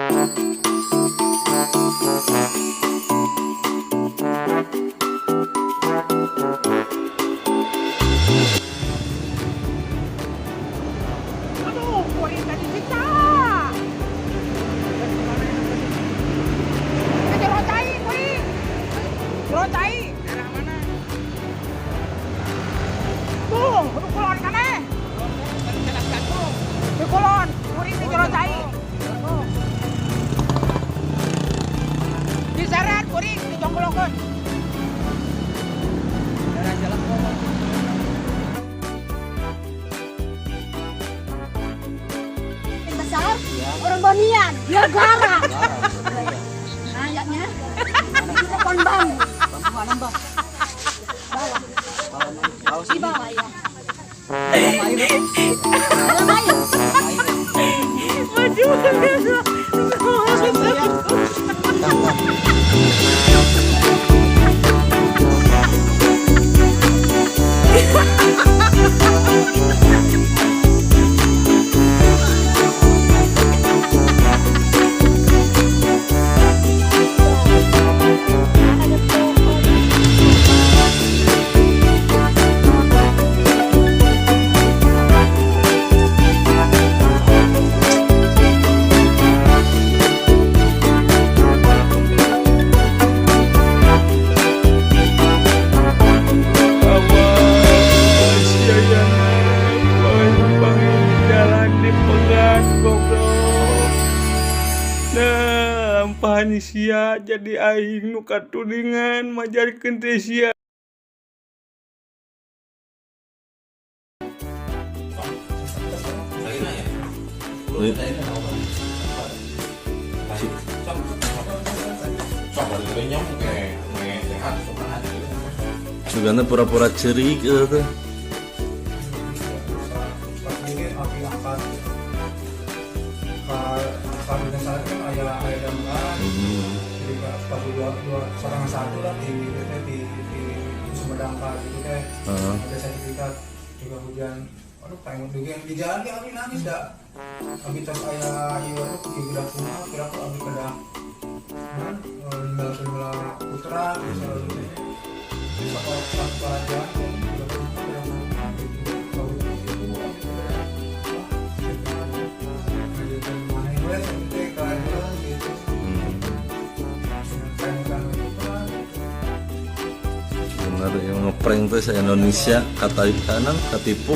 Aduh, kuring tadi kita. Jero cai, kuring. Jero cai. Daerah mana? Tuh, udah kulon kan di kulon, kuring di jero cai. Diseret kuring di jonggolokeun. Daerah jalan kulon. Besar orang Bonian, dia garang. Nanyanya, kita konbang. Bambu mana mbak? Bawah, Bawah di bawah ya. dalam air. Dalam air. Maju. Lampahan sia jadi aing nu katuningan majarikeun teh sia. Sugana pura-pura ceri gitu. Seorang satu lah di Sumedang gitu teh ada sertifikat juga hujan. Aduh pengen juga yang di jalan ki abi nangis dah. Abi tos aya ieu di budak kumaha kira aku abi kedah. Kan ninggal putra misalnya. Sekolah pelajaran Bener yang ngeprank tuh se Indonesia kata kanan katipu